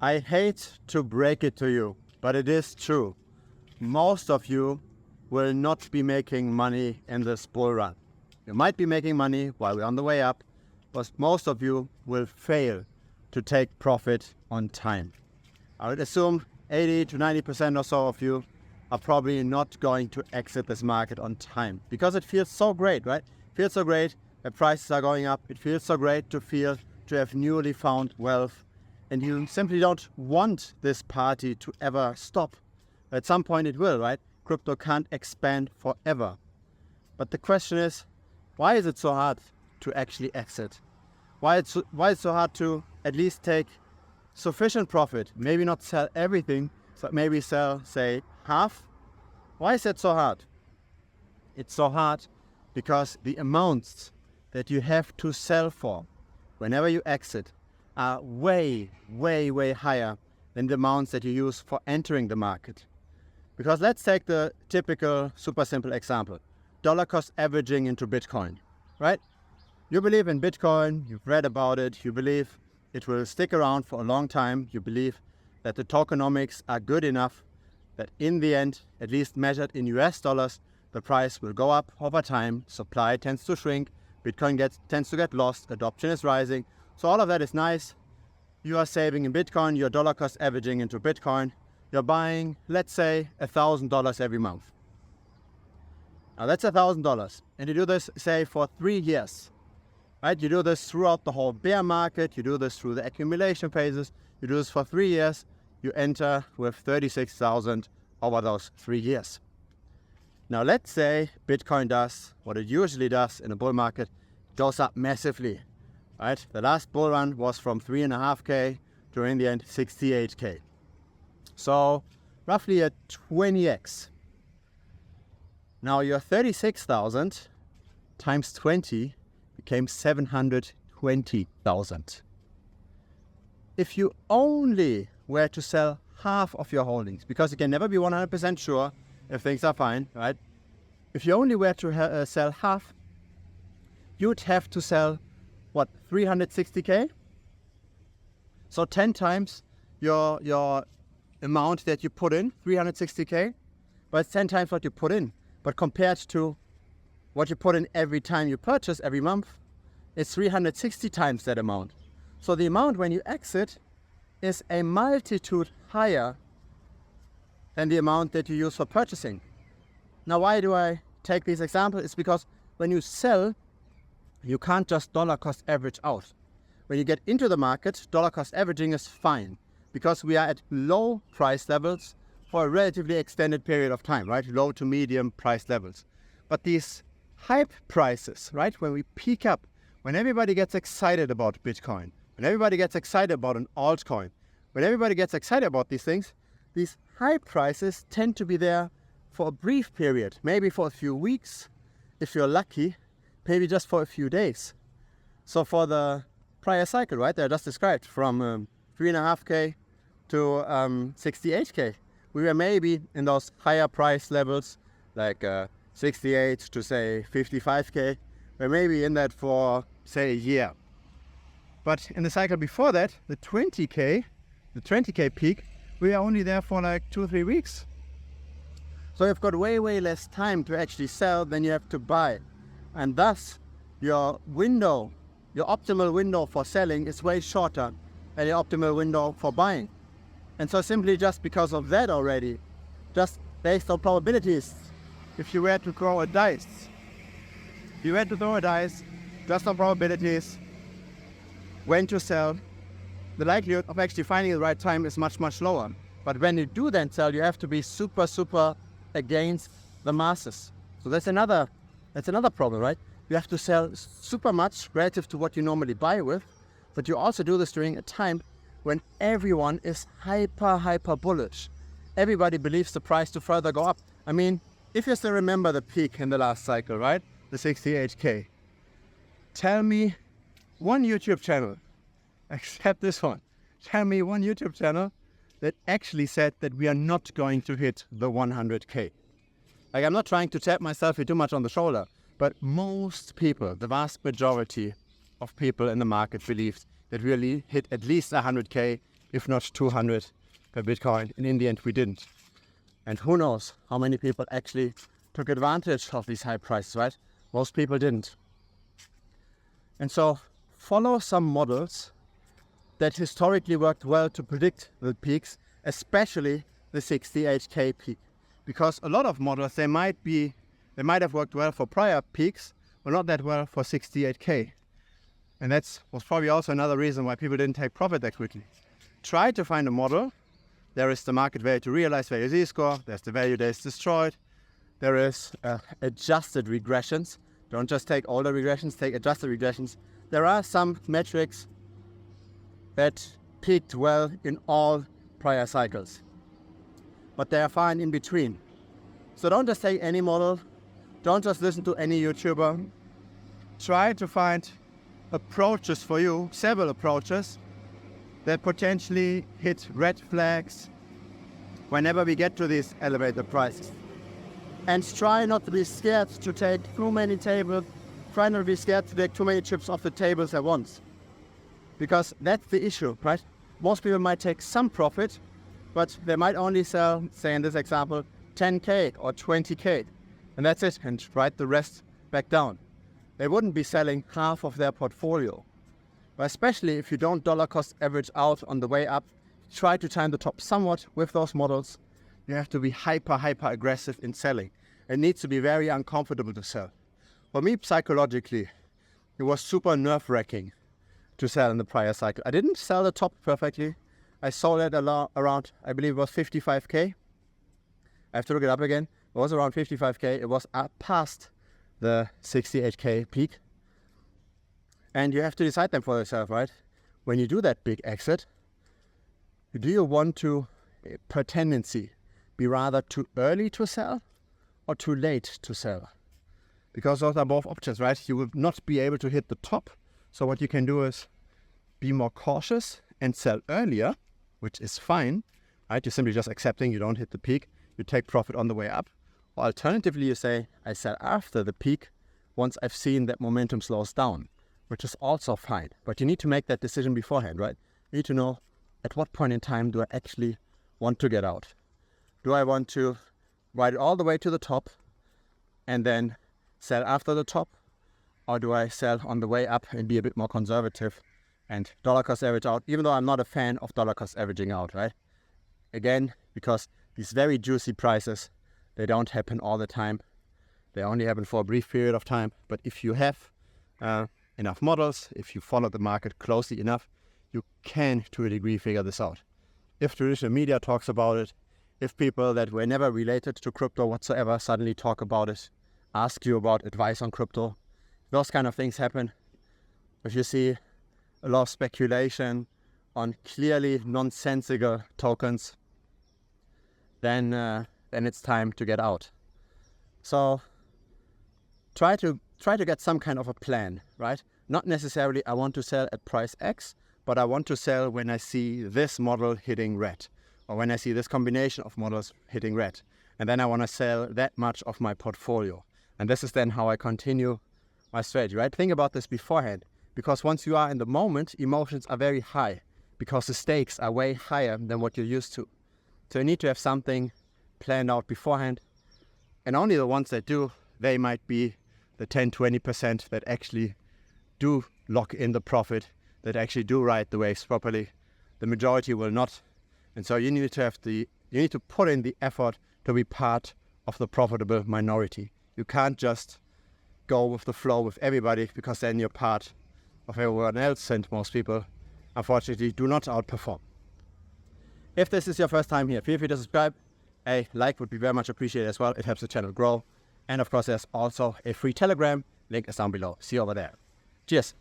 I hate to break it to you, but it is true. Most of you will not be making money in this bull run. You might be making money while we're on the way up, but most of you will fail to take profit on time. I would assume 80 to 90% or so of you are probably not going to exit this market on time because it feels so great, right? It feels so great that prices are going up. It feels so great to have newly found wealth. And you simply don't want this party to ever stop. At some point it will, right? Crypto can't expand forever. But the question is, why is it so hard to actually exit? Why is it so hard to at least take sufficient profit? Maybe not sell everything, but maybe sell, say, half. Why is that so hard? It's so hard because the amounts that you have to sell for whenever you exit are way, way, way higher than the amounts that you use for entering the market. Because let's take the typical super simple example, dollar cost averaging into Bitcoin, right? You believe in Bitcoin, you've read about it, you believe it will stick around for a long time, you believe that the tokenomics are good enough that in the end, at least measured in US dollars, the price will go up over time, supply tends to shrink, Bitcoin tends to get lost, adoption is rising. So all of that is nice. You are saving in Bitcoin, you're dollar cost averaging into Bitcoin. You're buying, let's say, $1,000 every month. Now that's $1,000. And you do this, say, for 3 years. Right? You do this throughout the whole bear market. You do this through the accumulation phases. You do this for 3 years. You enter with 36,000 over those 3 years. Now let's say Bitcoin does what it usually does in a bull market, goes up massively. Right? The last bull run was from 3.5K to in the end 68K. So roughly a 20x. Now your 36,000 times 20 became 720,000. If you only were to sell half of your holdings, because you can never be 100% sure if things are fine, right? If you only were to sell half, you'd have to sell what, 360K? So 10 times your amount that you put in, 360K, but it's 10 times what you put in. But compared to what you put in every time you purchase every month, it's 360 times that amount. So the amount when you exit is a multitude higher than the amount that you use for purchasing. Now why do I take this example? It's because when you sell, you can't just dollar cost average out. When you get into the market, dollar cost averaging is fine because we are at low price levels for a relatively extended period of time, right? Low to medium price levels. But these hype prices, right? When we peak up, when everybody gets excited about Bitcoin, when everybody gets excited about an altcoin, when everybody gets excited about these things, these high prices tend to be there for a brief period, maybe for a few weeks, if you're lucky, maybe just for a few days. So for the prior cycle, right, that I just described, from 3.5K to 68K, we were maybe in those higher price levels, like 68 to say 55K, we're maybe in that for say a year. But in the cycle before that, the 20K peak, we are only there for like 2 or 3 weeks. So you've got way, way less time to actually sell than you have to buy. And thus, your optimal window for selling is way shorter than your optimal window for buying. And so simply just because of that already, just based on probabilities, if you were to throw a dice, just on probabilities, when to sell, the likelihood of actually finding the right time is much, much lower. But when you do then sell, you have to be super, super against the masses. So that's another problem, right? You have to sell super much relative to what you normally buy with, but you also do this during a time when everyone is hyper bullish. Everybody believes the price to further go up. I mean, if you still remember the peak in the last cycle, right? The 68K. Tell me one YouTube channel, except this one. Tell me one YouTube channel that actually said that we are not going to hit the 100K. Like, I'm not trying to tap myself here too much on the shoulder, but most people, the vast majority of people in the market believed that we will hit at least 100K, if not 200 per Bitcoin. And in the end, we didn't. And who knows how many people actually took advantage of these high prices, right? Most people didn't. And so follow some models that historically worked well to predict the peaks, especially the 68K peak. Because a lot of models, they might have worked well for prior peaks, but not that well for 68K. And that was probably also another reason why people didn't take profit that quickly. Try to find a model. There is the market value to realized value z-score, there's the value that is destroyed, there is adjusted regressions. Don't just take older regressions, take adjusted regressions. There are some metrics that peaked well in all prior cycles, but they are fine in between. So don't just take any model, don't just listen to any YouTuber. Try to find approaches for you, several approaches, that potentially hit red flags whenever we get to these elevated prices. And try not to be scared to take too many tables. Try not to be scared to take too many chips off the tables at once. Because that's the issue, right? Most people might take some profit, but they might only sell, say in this example, 10K or 20K. And that's it, and write the rest back down. They wouldn't be selling half of their portfolio. But especially if you don't dollar cost average out on the way up, try to time the top somewhat with those models. You have to be hyper aggressive in selling. It needs to be very uncomfortable to sell. For me, psychologically, it was super nerve-wracking to sell in the prior cycle. I didn't sell the top perfectly. I sold it around, I believe it was 55K. I have to look it up again. It was around 55K. It was past the 68K peak. And you have to decide then for yourself, right? When you do that big exit, do you want to, per tendency, be rather too early to sell or too late to sell? Because those are both options, right? You will not be able to hit the top. So what you can do is be more cautious and sell earlier, which is fine, right? You're simply just accepting you don't hit the peak. You take profit on the way up. Or alternatively, you say, I sell after the peak once I've seen that momentum slows down, which is also fine. But you need to make that decision beforehand, right? You need to know at what point in time do I actually want to get out? Do I want to ride it all the way to the top and then sell after the top? Or do I sell on the way up and be a bit more conservative and dollar cost average out, even though I'm not a fan of dollar cost averaging out, right? Again, because these very juicy prices, they don't happen all the time. They only happen for a brief period of time. But if you have enough models, if you follow the market closely enough, you can, to a degree, figure this out. If traditional media talks about it, if people that were never related to crypto whatsoever suddenly talk about it, ask you about advice on crypto, those kind of things happen. If you see a lot of speculation on clearly nonsensical tokens, then it's time to get out. So try to get some kind of a plan, right? Not necessarily I want to sell at price X, but I want to sell when I see this model hitting red, or when I see this combination of models hitting red. And then I want to sell that much of my portfolio. And this is then how I continue my strategy, right? Think about this beforehand, because once you are in the moment, emotions are very high because the stakes are way higher than what you're used to. So you need to have something planned out beforehand. And only the ones that do, they might be the 10-20% that actually do lock in the profit, that actually do ride the waves properly. The majority will not. And so you need to put in the effort to be part of the profitable minority. You can't just go with the flow with everybody, because then you're part of everyone else, and most people, unfortunately, do not outperform. If this is your first time here, feel free to subscribe. A like would be very much appreciated as well. It helps the channel grow. And of course, there's also a free Telegram. Link is down below. See you over there. Cheers.